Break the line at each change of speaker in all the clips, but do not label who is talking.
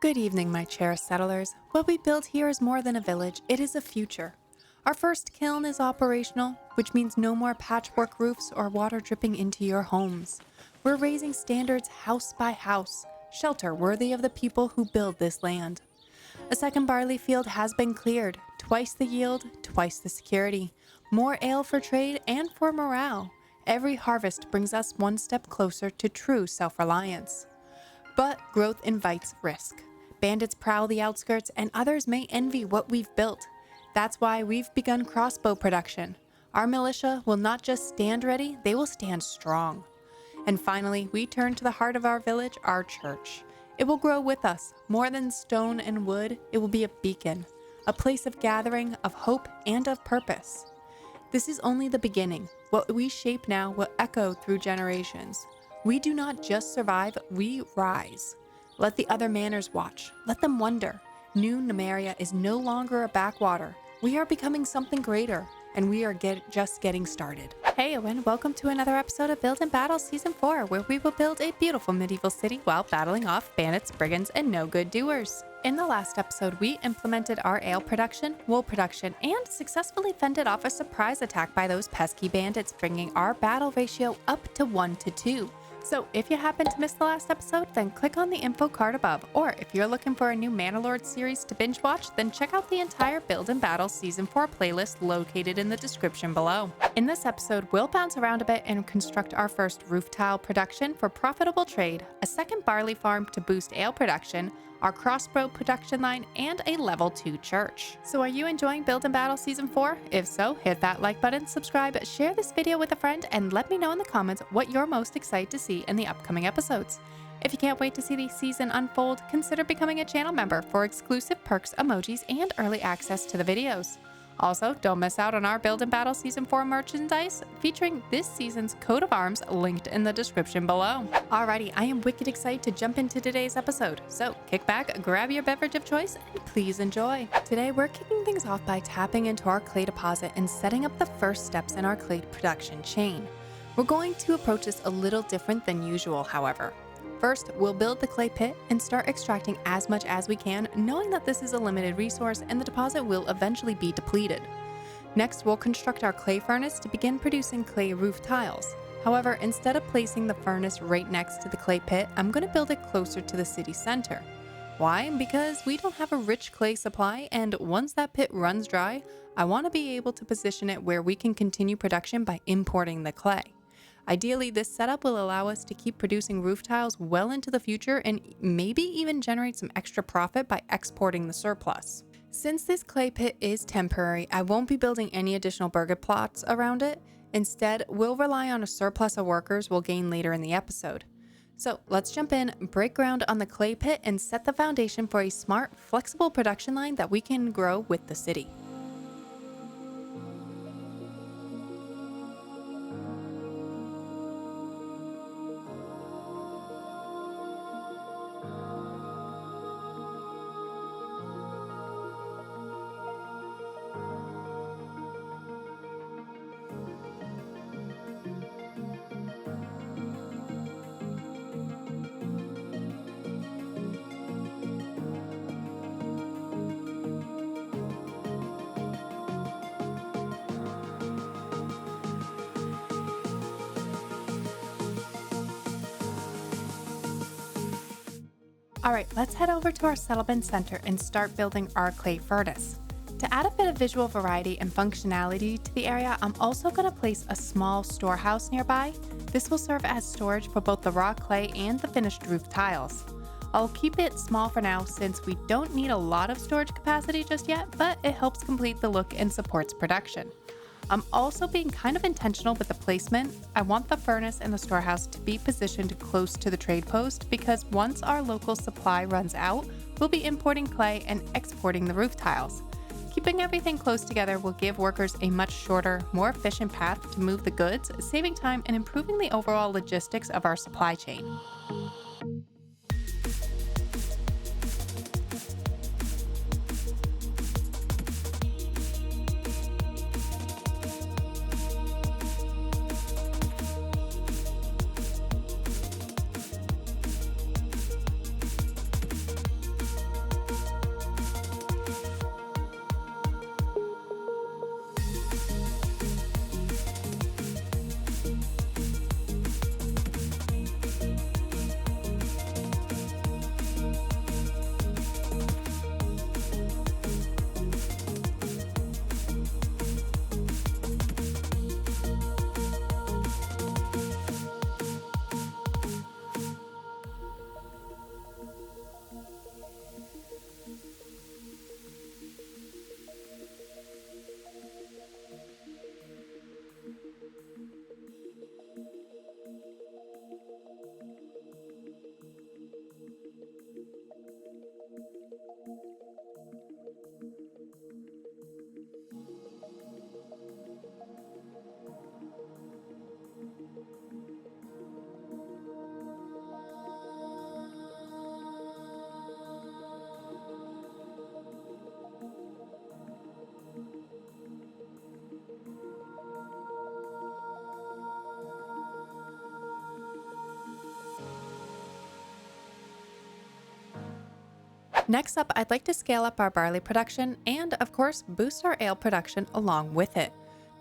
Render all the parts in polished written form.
Good evening, my cherished settlers. What we build here is more than a village, it is a future. Our first kiln is operational, which means no more patchwork roofs or water dripping into your homes. We're raising standards house by house, shelter worthy of the people who build this land. A second barley field has been cleared, twice the yield, twice the security. More ale for trade and for morale. Every harvest brings us one step closer to true self-reliance. But growth invites risk. Bandits prowl the outskirts and others may envy what we've built. That's why we've begun Crossbow Production. Our militia will not just stand ready, they will stand strong. And finally, we turn to the heart of our village, our church. It will grow with us. More than stone and wood, it will be a beacon, a place of gathering, of hope, and of purpose. This is only the beginning. What we shape now will echo through generations. We do not just survive, we rise. Let the other manors watch. Let them wonder. New Numeria is no longer a backwater. We are becoming something greater, and we are just getting started. Heyo and welcome to another episode of Build and Battle Season 4, where we will build a beautiful medieval city while battling off bandits, brigands, and no-good doers. In the last episode, we implemented our ale production, wool production, and successfully fended off a surprise attack by those pesky bandits, bringing our battle ratio up to 1-2. So if you happen to miss the last episode, then click on the info card above, or if you're looking for a new Manor series to binge watch, then check out the entire Build and Battle Season 4 playlist located in the description below. In this episode, we'll bounce around a bit and construct our first roof tile production for profitable trade, a second barley farm to boost ale production, our crossbow production line, and a level 2 church. So are you enjoying Build and Battle Season 4? If so, hit that like button, subscribe, share this video with a friend, and let me know in the comments what you're most excited to see in the upcoming episodes. If you can't wait to see the season unfold, consider becoming a channel member for exclusive perks, emojis, and early access to the videos. Also, don't miss out on our Build and Battle Season 4 merchandise featuring this season's coat of arms linked in the description below. Alrighty, I am wicked excited to jump into today's episode. So kick back, grab your beverage of choice, and please enjoy. Today, we're kicking things off by tapping into our clay deposit and setting up the first steps in our clay production chain. We're going to approach this a little different than usual, however. First, we'll build the clay pit and start extracting as much as we can, knowing that this is a limited resource and the deposit will eventually be depleted. Next, we'll construct our clay furnace to begin producing clay roof tiles. However, instead of placing the furnace right next to the clay pit, I'm going to build it closer to the city center. Why? Because we don't have a rich clay supply, and once that pit runs dry, I want to be able to position it where we can continue production by importing the clay. Ideally, this setup will allow us to keep producing roof tiles well into the future and maybe even generate some extra profit by exporting the surplus. Since this clay pit is temporary, I won't be building any additional burger plots around it. Instead, we'll rely on a surplus of workers we'll gain later in the episode. So let's jump in, break ground on the clay pit, and set the foundation for a smart, flexible production line that we can grow with the city. Alright, let's head over to our settlement center and start building our clay furnace. To add a bit of visual variety and functionality to the area, I'm also going to place a small storehouse nearby. This will serve as storage for both the raw clay and the finished roof tiles. I'll keep it small for now since we don't need a lot of storage capacity just yet, but it helps complete the look and supports production. I'm also being kind of intentional with the placement. I want the furnace and the storehouse to be positioned close to the trade post because once our local supply runs out, we'll be importing clay and exporting the roof tiles. Keeping everything close together will give workers a much shorter, more efficient path to move the goods, saving time and improving the overall logistics of our supply chain. Next up, I'd like to scale up our barley production and, of course, boost our ale production along with it.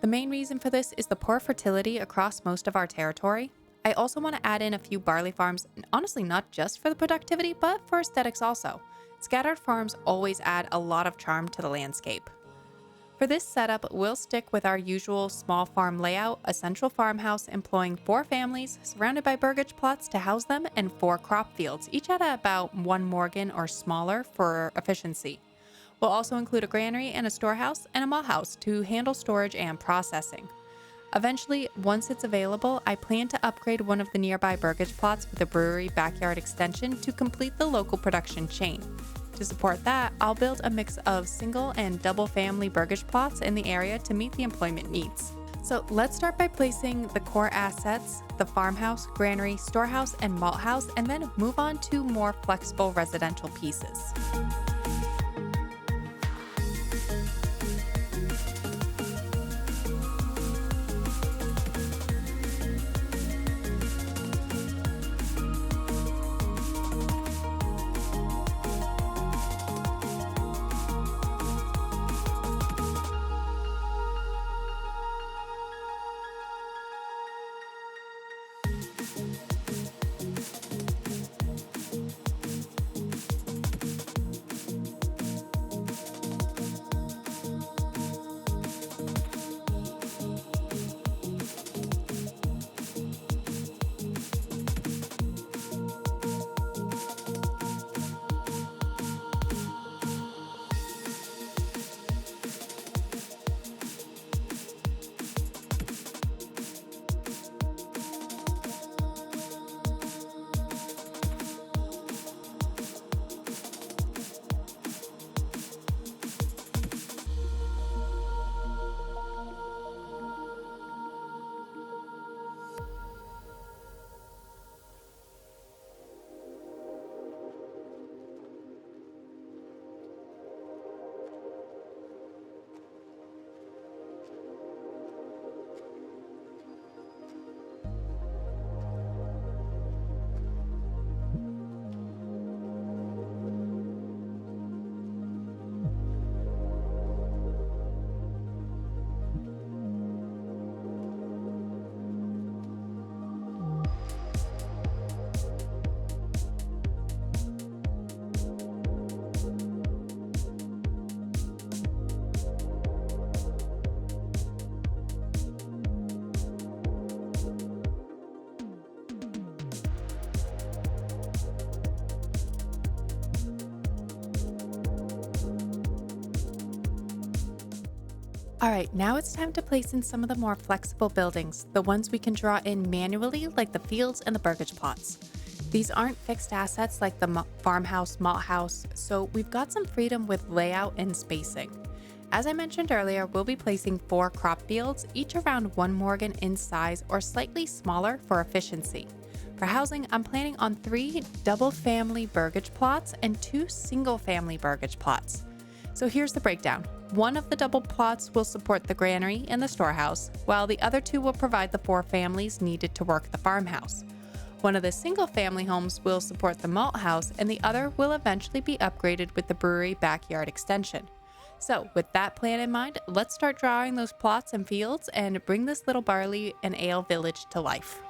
The main reason for this is the poor fertility across most of our territory. I also want to add in a few barley farms, honestly, not just for the productivity, but for aesthetics also. Scattered farms always add a lot of charm to the landscape. For this setup, we'll stick with our usual small farm layout, a central farmhouse employing 4 families surrounded by burgage plots to house them and 4 crop fields, each at about 1 morgen or smaller for efficiency. We'll also include a granary and a storehouse and a malt house to handle storage and processing. Eventually, once it's available, I plan to upgrade one of the nearby burgage plots with a brewery backyard extension to complete the local production chain. To support that, I'll build a mix of single and double family burgage plots in the area to meet the employment needs. So let's start by placing the core assets, the farmhouse, granary, storehouse, and malt house, and then move on to more flexible residential pieces. Alright, now it's time to place in some of the more flexible buildings, the ones we can draw in manually like the fields and the burgage plots. These aren't fixed assets like the farmhouse, malt house, so we've got some freedom with layout and spacing. As I mentioned earlier, we'll be placing 4 crop fields, each around 1 morgen in size or slightly smaller for efficiency. For housing, I'm planning on 3 double-family burgage plots and 2 single-family burgage plots. So here's the breakdown. One of the double plots will support the granary and the storehouse, while the other 2 will provide the 4 families needed to work the farmhouse. One of the single-family homes will support the malt house, and the other will eventually be upgraded with the brewery backyard extension. So with that plan in mind, let's start drawing those plots and fields and bring this little barley and ale village to life.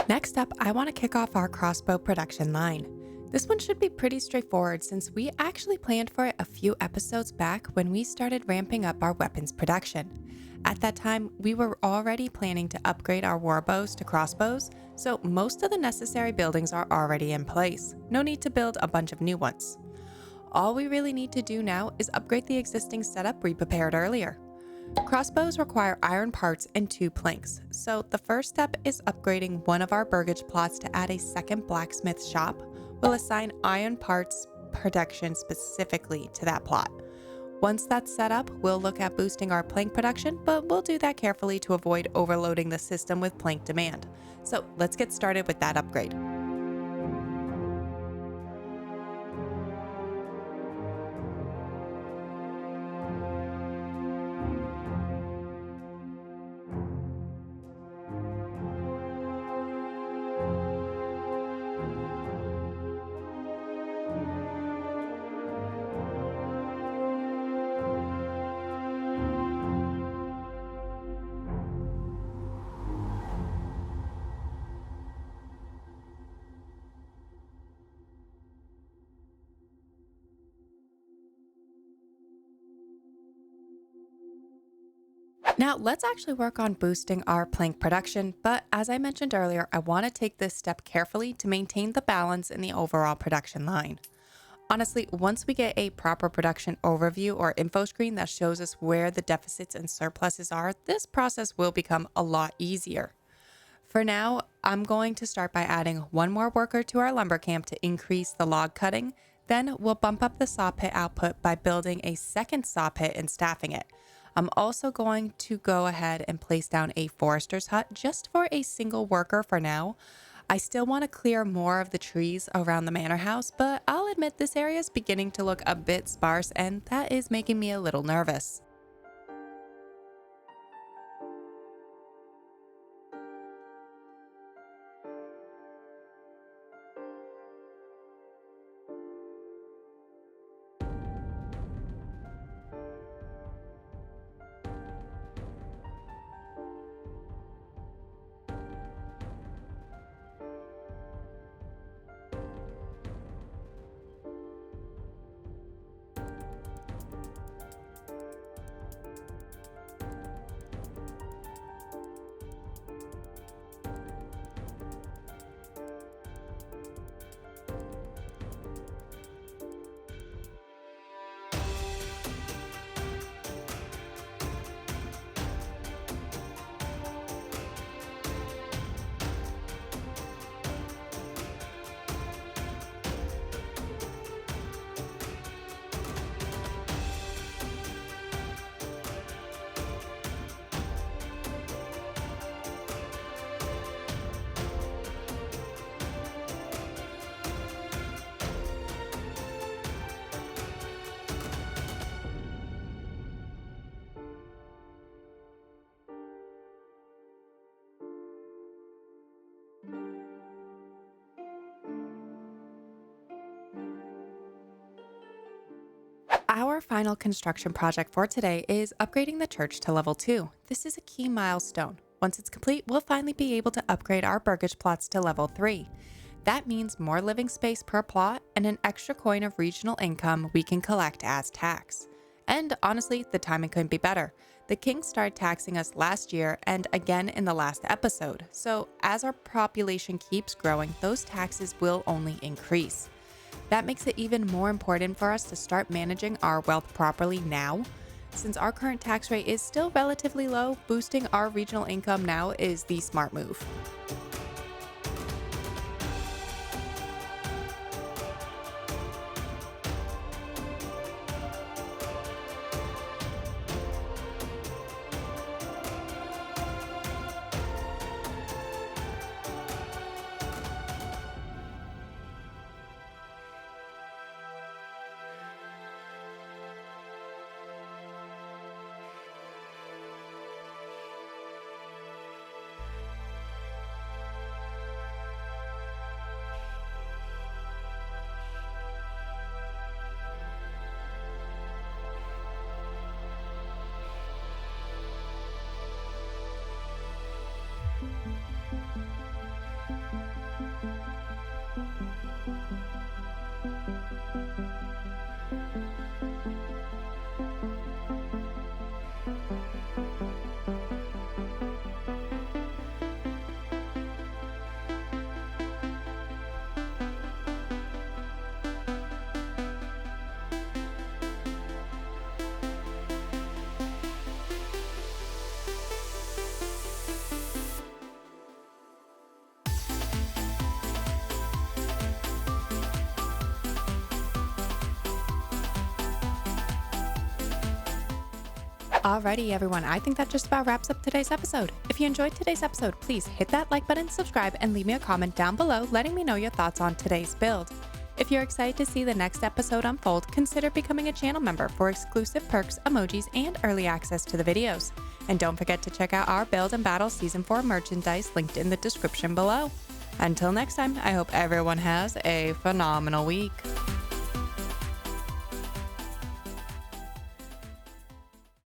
Next up, I want to kick off our crossbow production line. This one should be pretty straightforward since we actually planned for it a few episodes back when we started ramping up our weapons production. At that time, we were already planning to upgrade our warbows to crossbows, so most of the necessary buildings are already in place. No need to build a bunch of new ones. All we really need to do now is upgrade the existing setup we prepared earlier. Crossbows require iron parts and 2 planks, so the first step is upgrading one of our burgage plots to add a second blacksmith shop. We'll assign iron parts production specifically to that plot. Once that's set up, we'll look at boosting our plank production, but we'll do that carefully to avoid overloading the system with plank demand. So let's get started with that upgrade. Now, let's actually work on boosting our plank production, but as I mentioned earlier, I want to take this step carefully to maintain the balance in the overall production line. Honestly, once we get a proper production overview or info screen that shows us where the deficits and surpluses are, this process will become a lot easier. For now, I'm going to start by adding one more worker to our lumber camp to increase the log cutting. Then we'll bump up the saw pit output by building a second saw pit and staffing it. I'm also going to go ahead and place down a forester's hut just for a single worker for now. I still want to clear more of the trees around the manor house, but I'll admit this area is beginning to look a bit sparse and that is making me a little nervous. Our final construction project for today is upgrading the church to level 2. This is a key milestone. Once it's complete, we'll finally be able to upgrade our burgage plots to level 3. That means more living space per plot and an extra coin of regional income we can collect as tax. And honestly, the timing couldn't be better. The king started taxing us last year and again in the last episode. So as our population keeps growing, those taxes will only increase. That makes it even more important for us to start managing our wealth properly now. Since our current tax rate is still relatively low, boosting our regional income now is the smart move. Alrighty, everyone, I think that just about wraps up today's episode. If you enjoyed today's episode, please hit that like button, subscribe, and leave me a comment down below letting me know your thoughts on today's build. If you're excited to see the next episode unfold, consider becoming a channel member for exclusive perks, emojis, and early access to the videos. And don't forget to check out our Build and Battle Season 4 merchandise linked in the description below. Until next time, I hope everyone has a phenomenal week.